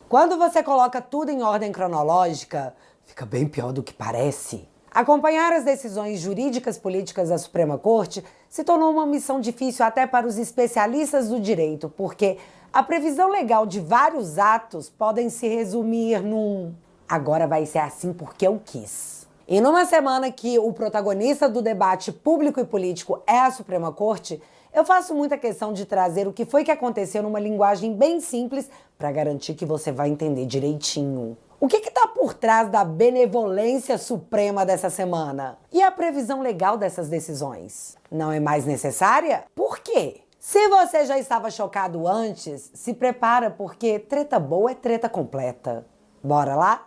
Quando você coloca tudo em ordem cronológica, fica bem pior do que parece. Acompanhar as decisões jurídicas políticas da Suprema Corte se tornou uma missão difícil até para os especialistas do direito, porque a previsão legal de vários atos podem se resumir num "agora vai ser assim porque eu quis". E numa semana que o protagonista do debate público e político é a Suprema Corte, eu faço muita questão de trazer o que foi que aconteceu numa linguagem bem simples para garantir que você vai entender direitinho. O que está por trás da benevolência suprema dessa semana? E a previsão legal dessas decisões? Não é mais necessária? Por quê? Se você já estava chocado antes, se prepara porque treta boa é treta completa. Bora lá?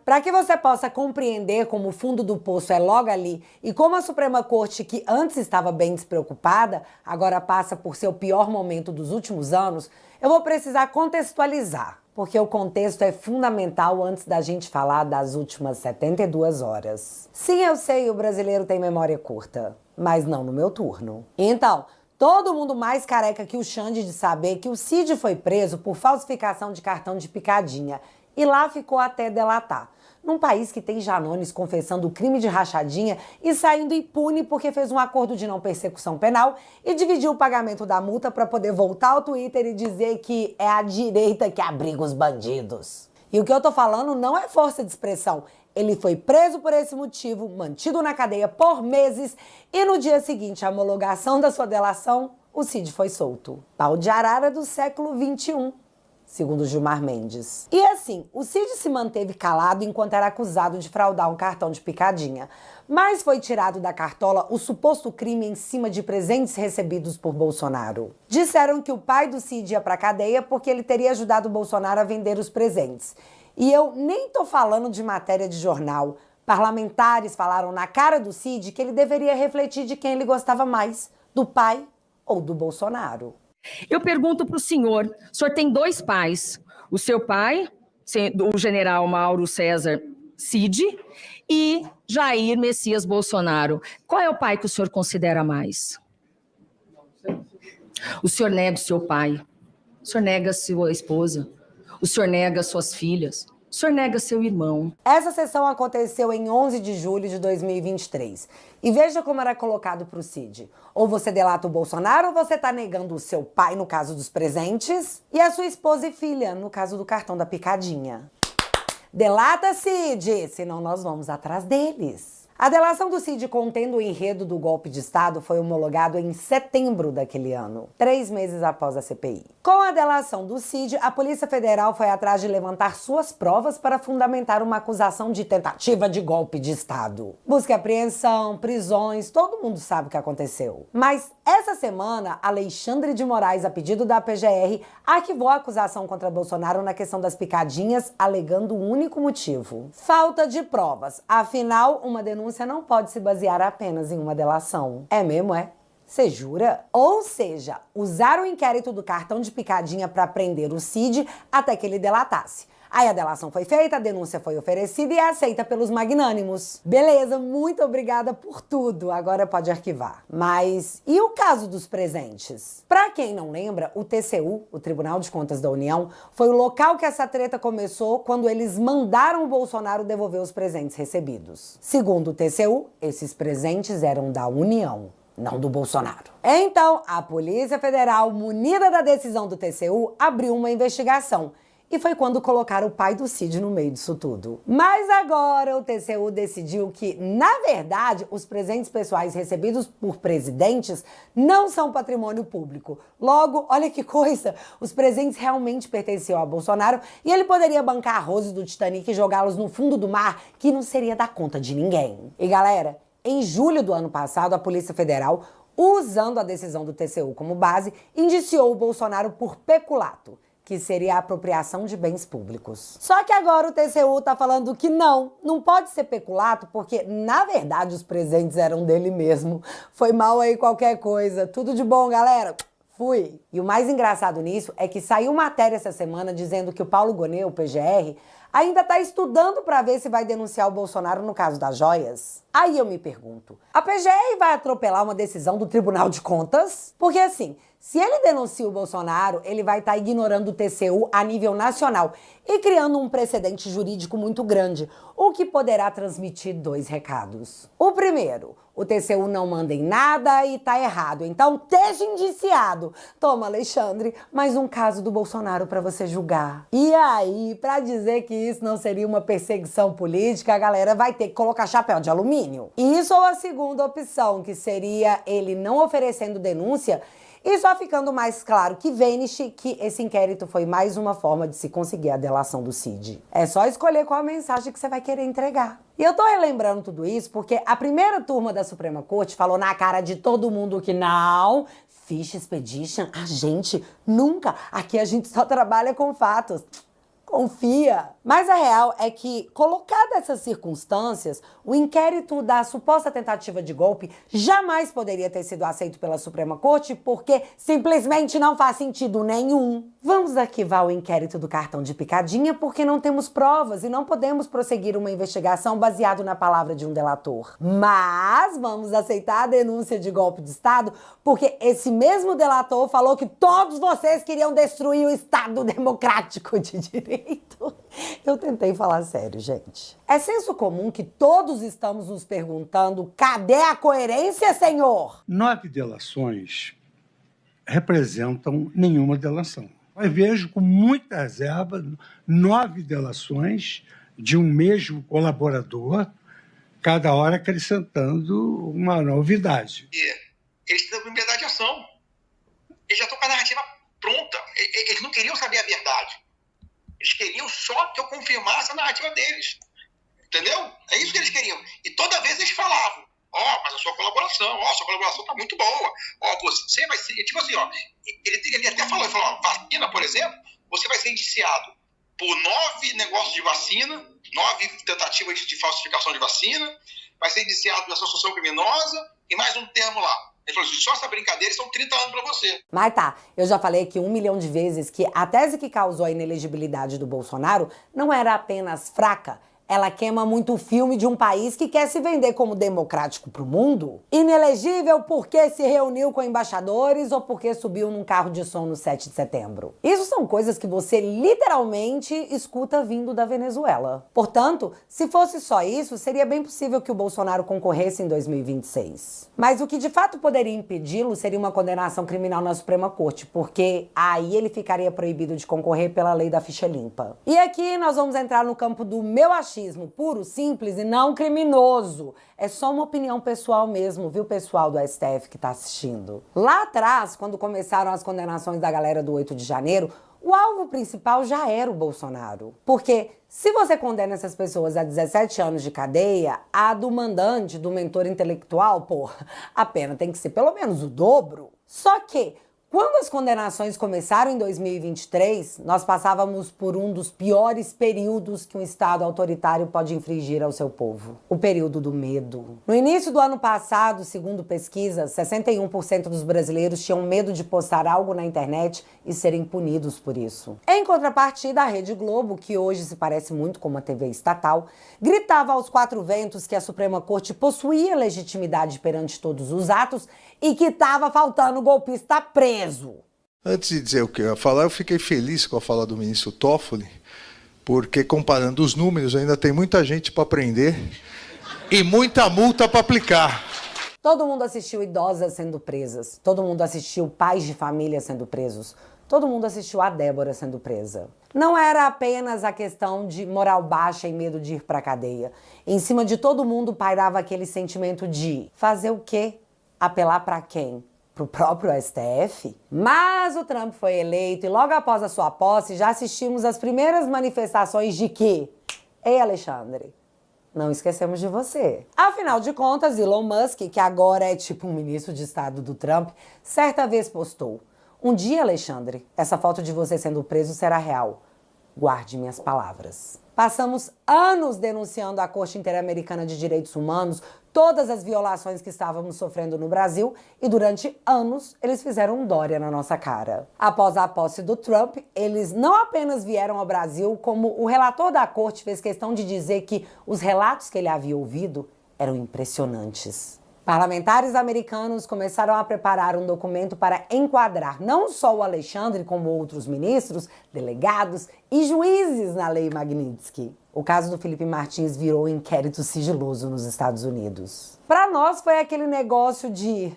Para que você possa compreender como o fundo do poço é logo ali e como a Suprema Corte, que antes estava bem despreocupada, agora passa por seu pior momento dos últimos anos, eu vou precisar contextualizar, porque o contexto é fundamental antes da gente falar das últimas 72 horas. Sim, eu sei, o brasileiro tem memória curta, mas não no meu turno. Então, todo mundo mais careca que o Xande de saber que o Cid foi preso por falsificação de cartão de picadinha e lá ficou até delatar. Num país que tem Janones confessando o crime de rachadinha e saindo impune porque fez um acordo de não persecução penal e dividiu o pagamento da multa para poder voltar ao Twitter e dizer que é a direita que abriga os bandidos. E o que eu tô falando não é força de expressão. Ele foi preso por esse motivo, mantido na cadeia por meses e no dia seguinte à homologação da sua delação, o Cid foi solto. Pau de arara do século XXI. Segundo Gilmar Mendes. E assim, o Cid se manteve calado enquanto era acusado de fraudar um cartão de picadinha, mas foi tirado da cartola o suposto crime em cima de presentes recebidos por Bolsonaro. Disseram que o pai do Cid ia pra cadeia porque ele teria ajudado o Bolsonaro a vender os presentes. E eu nem tô falando de matéria de jornal. Parlamentares falaram na cara do Cid que ele deveria refletir de quem ele gostava mais, do pai ou do Bolsonaro. Eu pergunto para o senhor tem 2 pais, o seu pai, o general Mauro César Cid, e Jair Messias Bolsonaro. Qual é o pai que o senhor considera mais? O senhor nega o seu pai, o senhor nega sua esposa, o senhor nega suas filhas, o senhor nega seu irmão. Essa sessão aconteceu em 11 de julho de 2023. E veja como era colocado para o Cid. Ou você delata o Bolsonaro ou você tá negando o seu pai, no caso dos presentes, e a sua esposa e filha, no caso do cartão da picadinha. Delata, Cid, senão nós vamos atrás deles. A delação do Cid contendo o enredo do golpe de Estado foi homologado em setembro daquele ano, 3 meses após a CPI. Com a delação do Cid, a Polícia Federal foi atrás de levantar suas provas para fundamentar uma acusação de tentativa de golpe de Estado. Busca e apreensão, prisões, todo mundo sabe o que aconteceu. Mas essa semana, Alexandre de Moraes, a pedido da PGR, arquivou a acusação contra Bolsonaro na questão das picadinhas, alegando um único motivo: falta de provas. Afinal, uma denúncia não pode se basear apenas em uma delação. É mesmo, é? Você jura? Ou seja, usaram o inquérito do cartão de picadinha para prender o Cid até que ele delatasse. Aí a delação foi feita, a denúncia foi oferecida e é aceita pelos magnânimos. Beleza, muito obrigada por tudo. Agora pode arquivar. Mas e o caso dos presentes? Para quem não lembra, o TCU, o Tribunal de Contas da União, foi o local que essa treta começou quando eles mandaram o Bolsonaro devolver os presentes recebidos. Segundo o TCU, esses presentes eram da União, não do Bolsonaro. Então, a Polícia Federal, munida da decisão do TCU, abriu uma investigação. E foi quando colocaram o pai do Cid no meio disso tudo. Mas agora o TCU decidiu que, na verdade, os presentes pessoais recebidos por presidentes não são patrimônio público. Logo, olha que coisa, os presentes realmente pertenciam a Bolsonaro e ele poderia bancar arroz do Titanic e jogá-los no fundo do mar, que não seria dar conta de ninguém. E galera, em julho do ano passado, a Polícia Federal, usando a decisão do TCU como base, indiciou o Bolsonaro por peculato, que seria a apropriação de bens públicos. Só que agora o TCU tá falando que não pode ser peculato, porque, na verdade, os presentes eram dele mesmo. Foi mal aí qualquer coisa. Tudo de bom, galera. Fui! E o mais engraçado nisso é que saiu matéria essa semana dizendo que o Paulo Gonet, o PGR, ainda está estudando para ver se vai denunciar o Bolsonaro no caso das joias? Aí eu me pergunto, a PGR vai atropelar uma decisão do Tribunal de Contas? Porque assim, se ele denuncia o Bolsonaro, ele vai estar ignorando o TCU a nível nacional e criando um precedente jurídico muito grande, o que poderá transmitir dois recados. O primeiro, o TCU não manda em nada e tá errado, então esteja indiciado. Toma, Alexandre, mais um caso do Bolsonaro para você julgar. E aí, para dizer que isso não seria uma perseguição política, a galera vai ter que colocar chapéu de alumínio. Isso ou a segunda opção, que seria ele não oferecendo denúncia e só ficando mais claro que Vênice, que esse inquérito foi mais uma forma de se conseguir a delação do Cid. É só escolher qual a mensagem que você vai querer entregar. E eu tô relembrando tudo isso porque a primeira turma da Suprema Corte falou na cara de todo mundo que não, Fish Expedition, a gente nunca, aqui a gente só trabalha com fatos. Confia. Mas a real é que, colocadas essas circunstâncias, o inquérito da suposta tentativa de golpe jamais poderia ter sido aceito pela Suprema Corte porque simplesmente não faz sentido nenhum. Vamos arquivar o inquérito do cartão de picadinha porque não temos provas e não podemos prosseguir uma investigação baseado na palavra de um delator. Mas vamos aceitar a denúncia de golpe de Estado porque esse mesmo delator falou que todos vocês queriam destruir o Estado democrático de direito. Eu tentei falar sério, gente. É senso comum que todos estamos nos perguntando: cadê a coerência, senhor? 9 delações representam nenhuma delação. Eu vejo com muita reserva 9 delações de um mesmo colaborador, cada hora acrescentando uma novidade. Eles têm liberdade de ação. Eles já estão com a narrativa pronta. Eles não queriam saber a verdade. Eles queriam só que eu confirmasse a narrativa deles. Entendeu? É isso que eles queriam. E toda vez eles falavam: mas a sua colaboração tá muito boa. Você vai ser... Tipo assim, ele até falou, vacina, por exemplo, você vai ser indiciado por 9 negócios de vacina, 9 tentativas de falsificação de vacina, vai ser indiciado por associação criminosa e mais um termo lá. Ele falou assim: só essa brincadeira são 30 anos pra você. Mas tá, eu já falei aqui 1 milhão de vezes que a tese que causou a inelegibilidade do Bolsonaro não era apenas fraca, ela queima muito o filme de um país que quer se vender como democrático pro mundo. Inelegível porque se reuniu com embaixadores ou porque subiu num carro de som no 7 de setembro. Isso são coisas que você literalmente escuta vindo da Venezuela. Portanto, se fosse só isso, seria bem possível que o Bolsonaro concorresse em 2026. Mas o que de fato poderia impedi-lo seria uma condenação criminal na Suprema Corte, porque aí ele ficaria proibido de concorrer pela lei da ficha limpa. E aqui nós vamos entrar no campo do meu achismo puro, simples e não criminoso. É só uma opinião pessoal mesmo, viu, pessoal do STF que tá assistindo. Lá atrás, quando começaram as condenações da galera do 8 de janeiro, o alvo principal já era o Bolsonaro. Porque se você condena essas pessoas a 17 anos de cadeia, a do mandante, do mentor intelectual, a pena tem que ser pelo menos o dobro. Só que quando as condenações começaram em 2023, nós passávamos por um dos piores períodos que um Estado autoritário pode infligir ao seu povo. O período do medo. No início do ano passado, segundo pesquisas, 61% dos brasileiros tinham medo de postar algo na internet e serem punidos por isso. Em contrapartida, a Rede Globo, que hoje se parece muito com uma TV estatal, gritava aos 4 ventos que a Suprema Corte possuía legitimidade perante todos os atos e que estava faltando golpista preso. Antes de dizer o que eu ia falar, eu fiquei feliz com a fala do ministro Toffoli, porque comparando os números, ainda tem muita gente para prender e muita multa para aplicar. Todo mundo assistiu idosas sendo presas, todo mundo assistiu pais de família sendo presos, todo mundo assistiu a Débora sendo presa. Não era apenas a questão de moral baixa e medo de ir para a cadeia. Em cima de todo mundo pairava aquele sentimento de fazer o quê? Apelar para quem? Pro próprio STF? Mas o Trump foi eleito e logo após a sua posse já assistimos às primeiras manifestações de que: ei, Alexandre, não esquecemos de você. Afinal de contas, Elon Musk, que agora é tipo um ministro de Estado do Trump, certa vez postou: um dia, Alexandre, essa foto de você sendo preso será real. Guarde minhas palavras. Passamos anos denunciando a Corte Interamericana de Direitos Humanos, todas as violações que estávamos sofrendo no Brasil, e durante anos eles fizeram Dória na nossa cara. Após a posse do Trump, eles não apenas vieram ao Brasil, como o relator da corte fez questão de dizer que os relatos que ele havia ouvido eram impressionantes. Parlamentares americanos começaram a preparar um documento para enquadrar não só o Alexandre, como outros ministros, delegados e juízes na Lei Magnitsky. O caso do Felipe Martins virou inquérito sigiloso nos Estados Unidos. Para nós foi aquele negócio de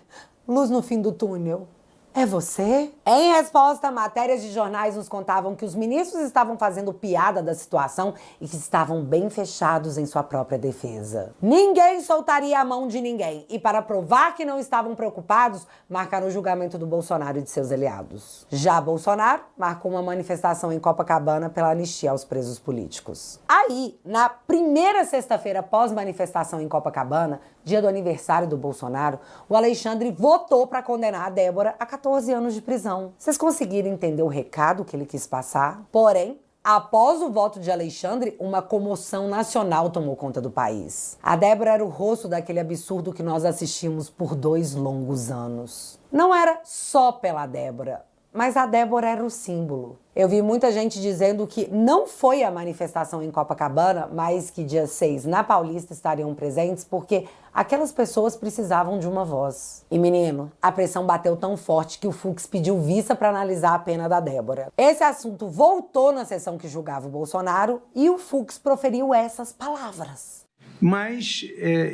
luz no fim do túnel. É você? Em resposta, matérias de jornais nos contavam que os ministros estavam fazendo piada da situação e que estavam bem fechados em sua própria defesa. Ninguém soltaria a mão de ninguém. E para provar que não estavam preocupados, marcaram o julgamento do Bolsonaro e de seus aliados. Já Bolsonaro marcou uma manifestação em Copacabana pela anistia aos presos políticos. Aí, na primeira sexta-feira pós-manifestação em Copacabana, dia do aniversário do Bolsonaro, o Alexandre votou para condenar a Débora a 14 anos de prisão. Vocês conseguiram entender o recado que ele quis passar? Porém, após o voto de Alexandre, uma comoção nacional tomou conta do país. A Débora era o rosto daquele absurdo que nós assistimos por 2 longos anos. Não era só pela Débora, mas a Débora era o símbolo. Eu vi muita gente dizendo que não foi a manifestação em Copacabana, mas que dia 6 na Paulista estariam presentes porque aquelas pessoas precisavam de uma voz. E menino, a pressão bateu tão forte que o Fux pediu vista para analisar a pena da Débora. Esse assunto voltou na sessão que julgava o Bolsonaro e o Fux proferiu essas palavras. Mas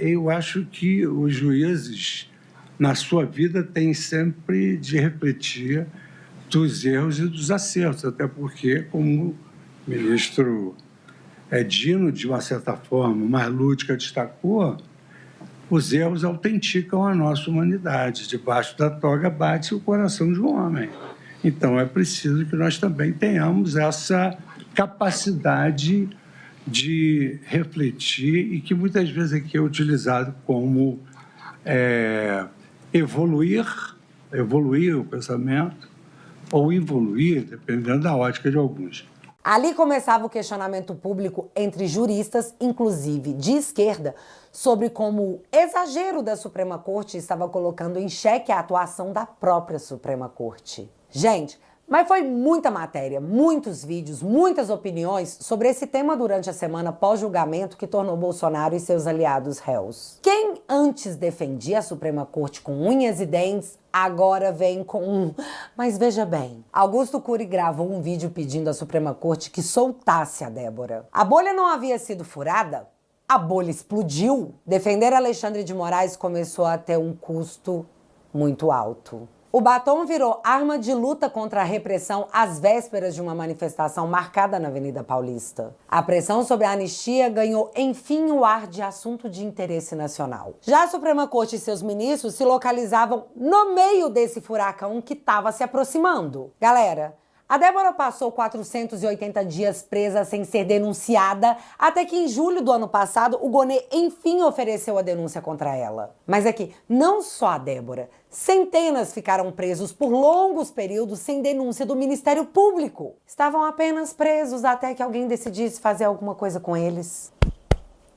eu acho que os juízes, na sua vida, têm sempre de refletir dos erros e dos acertos, até porque, como o ministro Dino, de uma certa forma, mais lúdica, destacou, os erros autenticam a nossa humanidade. Debaixo da toga bate o coração de um homem. Então, é preciso que nós também tenhamos essa capacidade de refletir e que muitas vezes aqui é utilizado como evoluir o pensamento, ou evoluir, dependendo da ótica de alguns. Ali começava o questionamento público entre juristas, inclusive de esquerda, sobre como o exagero da Suprema Corte estava colocando em xeque a atuação da própria Suprema Corte. Gente, mas foi muita matéria, muitos vídeos, muitas opiniões sobre esse tema durante a semana pós-julgamento que tornou Bolsonaro e seus aliados réus. Quem antes defendia a Suprema Corte com unhas e dentes, agora vem com mas veja bem, Augusto Cury gravou um vídeo pedindo à Suprema Corte que soltasse a Débora. A bolha não havia sido furada? A bolha explodiu. Defender Alexandre de Moraes começou a ter um custo muito alto. O batom virou arma de luta contra a repressão às vésperas de uma manifestação marcada na Avenida Paulista. A pressão sobre a anistia ganhou, enfim, o ar de assunto de interesse nacional. Já a Suprema Corte e seus ministros se localizavam no meio desse furacão que estava se aproximando. Galera, a Débora passou 480 dias presa sem ser denunciada, até que em julho do ano passado o Gonê enfim ofereceu a denúncia contra ela. Mas é que não só a Débora, centenas ficaram presos por longos períodos sem denúncia do Ministério Público. Estavam apenas presos até que alguém decidisse fazer alguma coisa com eles.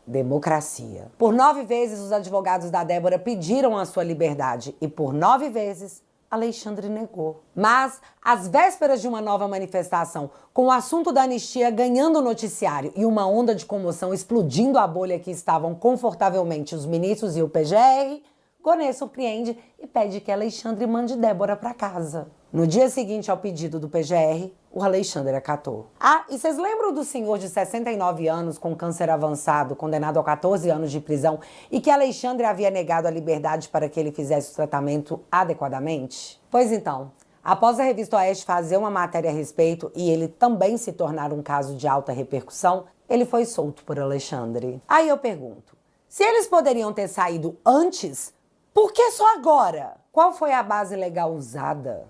Democracia. Por 9 vezes os advogados da Débora pediram a sua liberdade e por 9 vezes Alexandre negou. Mas, às vésperas de uma nova manifestação, com o assunto da anistia ganhando noticiário e uma onda de comoção explodindo a bolha que estavam confortavelmente os ministros e o PGR, Gonê surpreende e pede que Alexandre mande Débora para casa. No dia seguinte ao pedido do PGR, o Alexandre acatou. Ah, e vocês lembram do senhor de 69 anos com câncer avançado, condenado a 14 anos de prisão, e que Alexandre havia negado a liberdade para que ele fizesse o tratamento adequadamente? Pois então, após a revista Oeste fazer uma matéria a respeito e ele também se tornar um caso de alta repercussão, ele foi solto por Alexandre. Aí eu pergunto, se eles poderiam ter saído antes, por que só agora? Qual foi a base legal usada?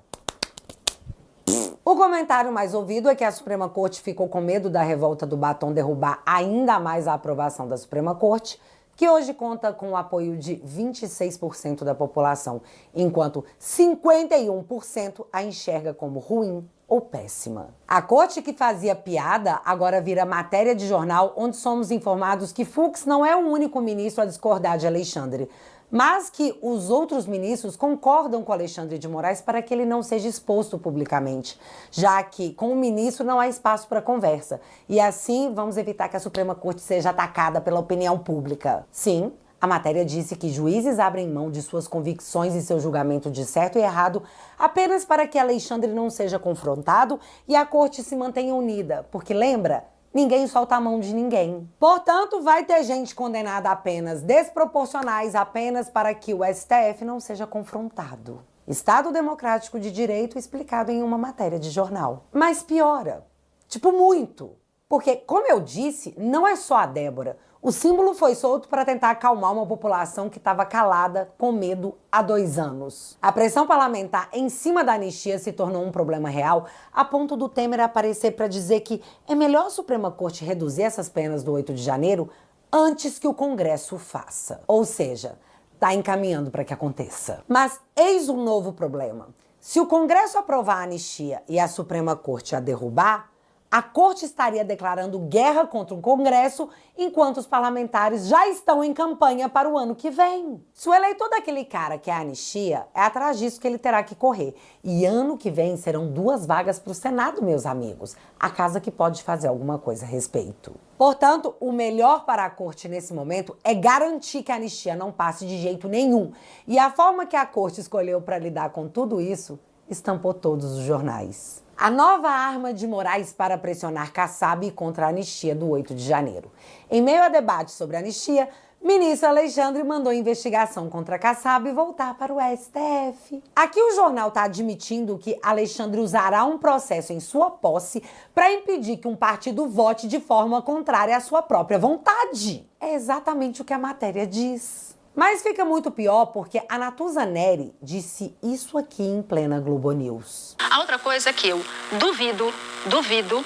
O comentário mais ouvido é que a Suprema Corte ficou com medo da revolta do batom derrubar ainda mais a aprovação da Suprema Corte, que hoje conta com o apoio de 26% da população, enquanto 51% a enxerga como ruim ou péssima. A corte que fazia piada agora vira matéria de jornal, onde somos informados que Fux não é o único ministro a discordar de Alexandre, mas que os outros ministros concordam com Alexandre de Moraes para que ele não seja exposto publicamente, já que com o ministro não há espaço para conversa. E assim vamos evitar que a Suprema Corte seja atacada pela opinião pública. Sim, a matéria disse que juízes abrem mão de suas convicções e seu julgamento de certo e errado apenas para que Alexandre não seja confrontado e a corte se mantenha unida, porque lembra? Ninguém solta a mão de ninguém. Portanto, vai ter gente condenada a penas desproporcionais apenas para que o STF não seja confrontado. Estado democrático de direito explicado em uma matéria de jornal. Mas piora. Tipo, muito. Porque, como eu disse, não é só a Débora. O símbolo foi solto para tentar acalmar uma população que estava calada, com medo, há 2 anos. A pressão parlamentar em cima da anistia se tornou um problema real, a ponto do Temer aparecer para dizer que é melhor a Suprema Corte reduzir essas penas do 8 de janeiro antes que o Congresso o faça. Ou seja, está encaminhando para que aconteça. Mas eis um novo problema. Se o Congresso aprovar a anistia e a Suprema Corte a derrubar, a Corte estaria declarando guerra contra o Congresso, enquanto os parlamentares já estão em campanha para o ano que vem. Se o eleitor daquele cara quer a anistia, é atrás disso que ele terá que correr. E ano que vem serão 2 vagas para o Senado, meus amigos. A casa que pode fazer alguma coisa a respeito. Portanto, o melhor para a Corte nesse momento é garantir que a anistia não passe de jeito nenhum. E a forma que a Corte escolheu para lidar com tudo isso estampou todos os jornais. A nova arma de Moraes para pressionar Kassab contra a anistia do 8 de janeiro. Em meio a debate sobre a anistia, ministro Alexandre mandou a investigação contra Kassab voltar para o STF. Aqui o jornal está admitindo que Alexandre usará um processo em sua posse para impedir que um partido vote de forma contrária à sua própria vontade. É exatamente o que a matéria diz. Mas fica muito pior porque a Natuza Neri disse isso aqui em plena Globo News. A outra coisa é que eu duvido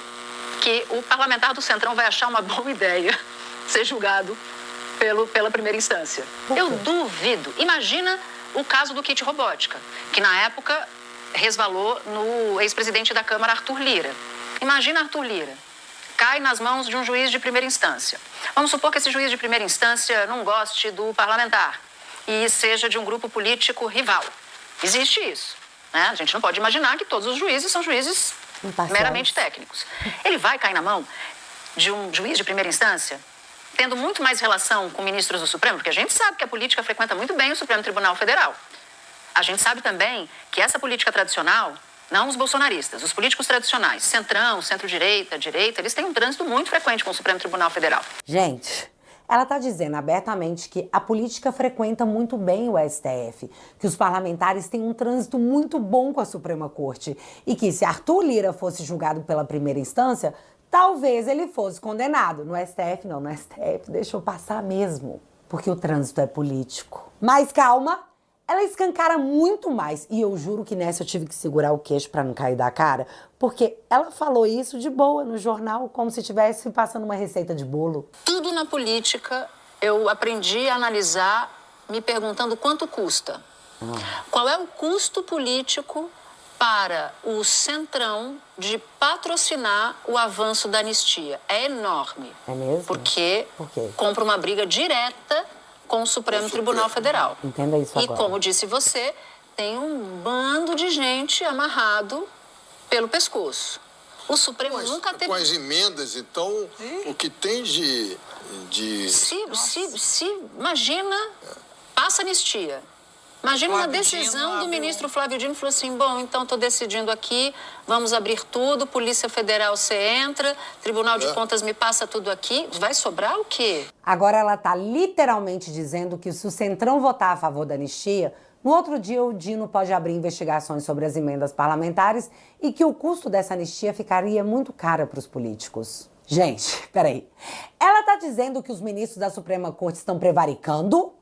que o parlamentar do Centrão vai achar uma boa ideia ser julgado pela primeira instância. Eu duvido. Imagina o caso do kit robótica, que na época resvalou no ex-presidente da Câmara, Arthur Lira. Imagina Arthur Lira. Cai nas mãos de um juiz de primeira instância. Vamos supor que esse juiz de primeira instância não goste do parlamentar e seja de um grupo político rival. Existe isso, né? A gente não pode imaginar que todos os juízes são juízes meramente técnicos. Ele vai cair na mão de um juiz de primeira instância, tendo muito mais relação com ministros do Supremo, porque a gente sabe que a política frequenta muito bem o Supremo Tribunal Federal. A gente sabe também que essa política tradicional, não os bolsonaristas, os políticos tradicionais, centrão, centro-direita, direita, eles têm um trânsito muito frequente com o Supremo Tribunal Federal. Gente, ela está dizendo abertamente que a política frequenta muito bem o STF, que os parlamentares têm um trânsito muito bom com a Suprema Corte e que se Arthur Lira fosse julgado pela primeira instância, talvez ele fosse condenado. No STF não, no STF deixou passar mesmo, porque o trânsito é político. Mas calma! Ela escancara muito mais, e eu juro que nessa eu tive que segurar o queixo para não cair da cara, porque ela falou isso de boa no jornal, como se estivesse passando uma receita de bolo. Tudo na política eu aprendi a analisar me perguntando quanto custa. Qual é o custo político para o Centrão de patrocinar o avanço da anistia? É enorme. É mesmo? Porque Por quê? compra uma briga direta com o Supremo Tribunal Federal. Entenda isso agora. E como disse você, tem um bando de gente amarrado pelo pescoço. O Supremo nunca teve... Com as emendas, então, o que tem de... Imagina, passa anistia. Imagina uma decisão do ministro Flávio Dino, falou assim, bom, então estou decidindo aqui, vamos abrir tudo, Polícia Federal você entra, Tribunal de Contas me passa tudo aqui, vai sobrar o quê? Agora ela está literalmente dizendo que se o Centrão votar a favor da anistia, no outro dia o Dino pode abrir investigações sobre as emendas parlamentares e que o custo dessa anistia ficaria muito caro para os políticos. Gente, peraí. Ela está dizendo que os ministros da Suprema Corte estão prevaricando?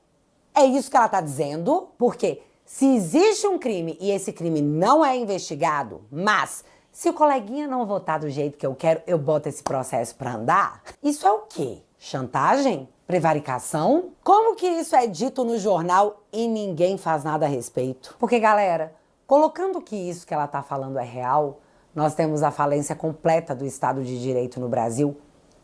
É isso que ela está dizendo? Porque se existe um crime e esse crime não é investigado, mas se o coleguinha não votar do jeito que eu quero, eu boto esse processo para andar, isso é o quê? Chantagem? Prevaricação? Como que isso é dito no jornal e ninguém faz nada a respeito? Porque, galera, colocando que isso que ela tá falando é real, nós temos a falência completa do Estado de Direito no Brasil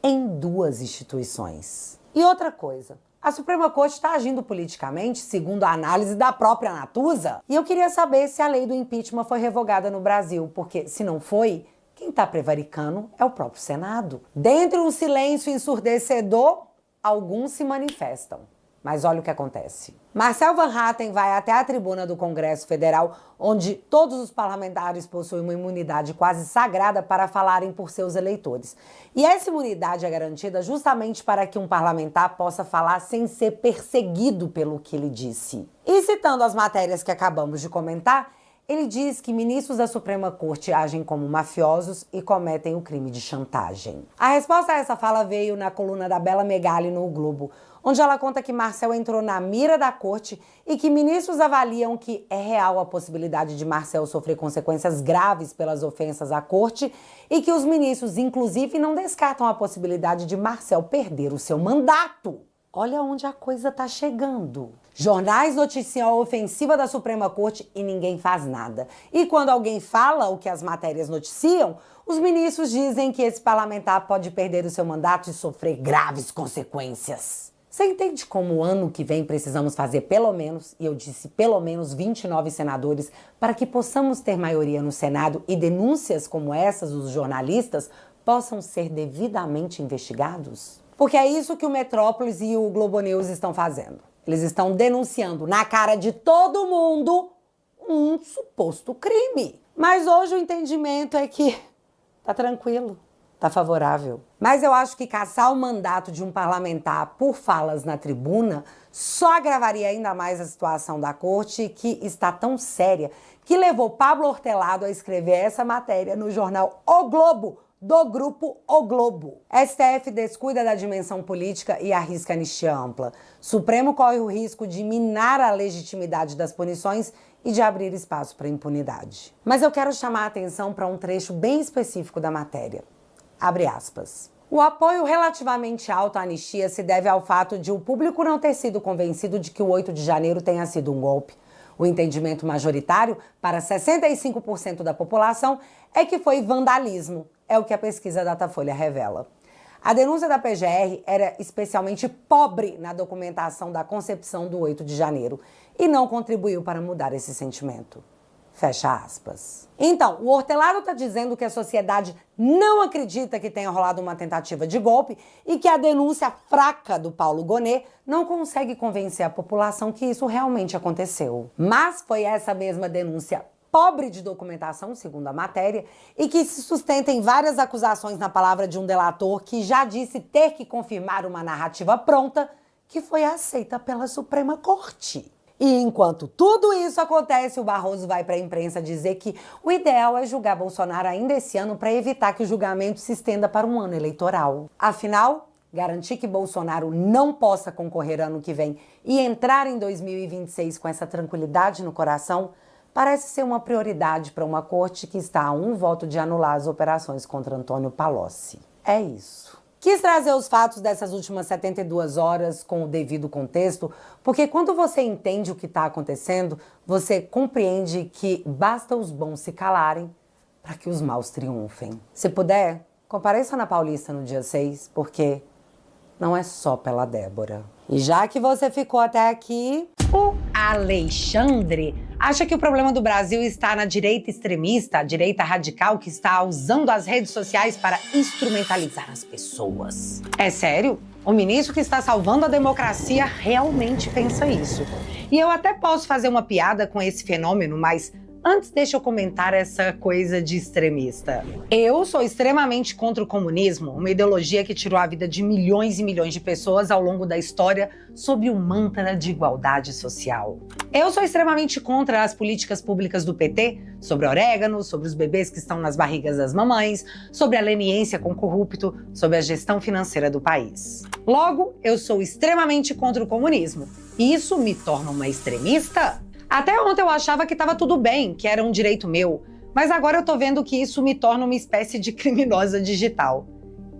em 2 instituições. E outra coisa, a Suprema Corte está agindo politicamente, segundo a análise da própria Natuza. E eu queria saber se a lei do impeachment foi revogada no Brasil, porque se não foi, quem está prevaricando é o próprio Senado. Dentre um silêncio ensurdecedor, alguns se manifestam. Mas olha o que acontece. Marcel Van Hatten vai até a tribuna do Congresso Federal, onde todos os parlamentares possuem uma imunidade quase sagrada para falarem por seus eleitores. E essa imunidade é garantida justamente para que um parlamentar possa falar sem ser perseguido pelo que ele disse. E citando as matérias que acabamos de comentar, ele diz que ministros da Suprema Corte agem como mafiosos e cometem o crime de chantagem. A resposta a essa fala veio na coluna da Bela Megali no O Globo, onde ela conta que Marcel entrou na mira da corte e que ministros avaliam que é real a possibilidade de Marcel sofrer consequências graves pelas ofensas à corte e que os ministros, inclusive, não descartam a possibilidade de Marcel perder o seu mandato. Olha onde a coisa tá chegando. Jornais noticiam a ofensiva da Suprema Corte e ninguém faz nada. E quando alguém fala o que as matérias noticiam, os ministros dizem que esse parlamentar pode perder o seu mandato e sofrer graves consequências. Você entende como ano que vem precisamos fazer pelo menos, e eu disse pelo menos 29 senadores, para que possamos ter maioria no Senado e denúncias como essas dos jornalistas possam ser devidamente investigados? Porque é isso que o Metrópolis e o Globo News estão fazendo. Eles estão denunciando na cara de todo mundo um suposto crime. Mas hoje o entendimento é que tá tranquilo. Tá favorável. Mas eu acho que caçar o mandato de um parlamentar por falas na tribuna só agravaria ainda mais a situação da corte, que está tão séria que levou Pablo Hortelado a escrever essa matéria no jornal O Globo, do grupo O Globo. STF descuida da dimensão política e arrisca anistia ampla. Supremo corre o risco de minar a legitimidade das punições e de abrir espaço para impunidade. Mas eu quero chamar a atenção para um trecho bem específico da matéria. Abre aspas. O apoio relativamente alto à anistia se deve ao fato de o público não ter sido convencido de que o 8 de janeiro tenha sido um golpe. O entendimento majoritário, para 65% da população, é que foi vandalismo. É o que a pesquisa Datafolha revela. A denúncia da PGR era especialmente pobre na documentação da concepção do 8 de janeiro e não contribuiu para mudar esse sentimento. Fecha aspas. Então, o Hortelado está dizendo que a sociedade não acredita que tenha rolado uma tentativa de golpe e que a denúncia fraca do Paulo Gonet não consegue convencer a população que isso realmente aconteceu. Mas foi essa mesma denúncia pobre de documentação, segundo a matéria, e que se sustenta em várias acusações na palavra de um delator que já disse ter que confirmar uma narrativa pronta que foi aceita pela Suprema Corte. E enquanto tudo isso acontece, o Barroso vai para a imprensa dizer que o ideal é julgar Bolsonaro ainda esse ano para evitar que o julgamento se estenda para um ano eleitoral. Afinal, garantir que Bolsonaro não possa concorrer ano que vem e entrar em 2026 com essa tranquilidade no coração parece ser uma prioridade para uma corte que está a um voto de anular as operações contra Antônio Palocci. É isso. Quis trazer os fatos dessas últimas 72 horas com o devido contexto, porque quando você entende o que está acontecendo, você compreende que basta os bons se calarem para que os maus triunfem. Se puder, compareça na Paulista no dia 6, porque não é só pela Débora. E já que você ficou até aqui, o Alexandre acha que o problema do Brasil está na direita extremista, a direita radical que está usando as redes sociais para instrumentalizar as pessoas. É sério? O ministro que está salvando a democracia realmente pensa isso. E eu até posso fazer uma piada com esse fenômeno, mas antes deixa eu comentar essa coisa de extremista. Eu sou extremamente contra o comunismo, uma ideologia que tirou a vida de milhões e milhões de pessoas ao longo da história sob o mantra de igualdade social. Eu sou extremamente contra as políticas públicas do PT, sobre orégano, sobre os bebês que estão nas barrigas das mamães, sobre a leniência com o corrupto, sobre a gestão financeira do país. Logo, eu sou extremamente contra o comunismo. E isso me torna uma extremista? Até ontem eu achava que estava tudo bem, que era um direito meu, mas agora eu tô vendo que isso me torna uma espécie de criminosa digital.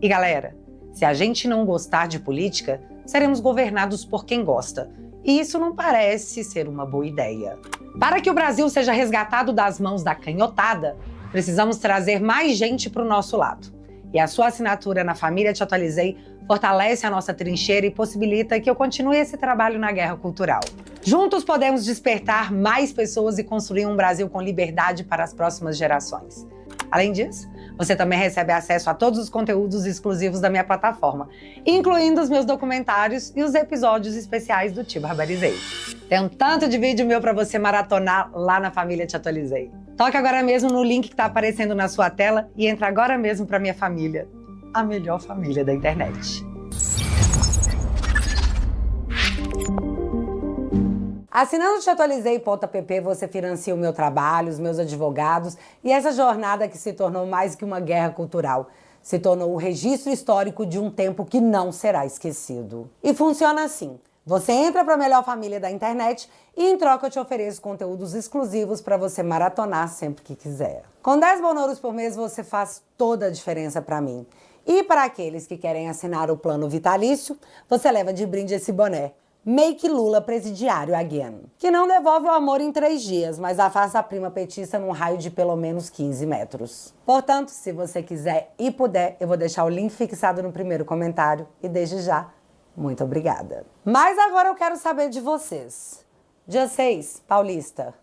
E galera, se a gente não gostar de política, seremos governados por quem gosta. E isso não parece ser uma boa ideia. Para que o Brasil seja resgatado das mãos da canhotada, Precisamos trazer mais gente para o nosso lado. E a sua assinatura na Família Te Atualizei fortalece a nossa trincheira e possibilita que eu continue esse trabalho na guerra cultural. Juntos podemos despertar mais pessoas e construir um Brasil com liberdade para as próximas gerações. Além disso, você também recebe acesso a todos os conteúdos exclusivos da minha plataforma, incluindo os meus documentários e os episódios especiais do Te Barbarizei. Tem um tanto de vídeo meu para você maratonar lá na Família Te Atualizei. Toque agora mesmo no link que está aparecendo na sua tela e entre agora mesmo para minha família, a melhor família da internet. Assinando teatualizei.pp, você financia o meu trabalho, os meus advogados e essa jornada que se tornou mais que uma guerra cultural. Se tornou o registro histórico de um tempo que não será esquecido. E funciona assim. Você entra para a melhor família da internet e em troca eu te ofereço conteúdos exclusivos para você maratonar sempre que quiser. Com 10 bonouros por mês você faz toda a diferença para mim. E para aqueles que querem assinar o plano vitalício, você leva de brinde esse boné. Make Lula presidiário again. Que não devolve o amor em 3 dias, mas afasta a prima petista num raio de pelo menos 15 metros. Portanto, se você quiser e puder, eu vou deixar o link fixado no primeiro comentário. E desde já, muito obrigada. Mas agora eu quero saber de vocês. Dia 6, Paulista,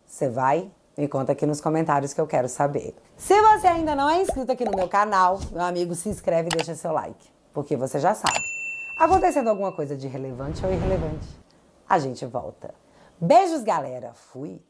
você vai? Me conta aqui nos comentários que eu quero saber. Se você ainda não é inscrito aqui no meu canal, meu amigo, se inscreve e deixa seu like. Porque você já sabe. Acontecendo alguma coisa de relevante ou irrelevante, a gente volta. Beijos, galera. Fui.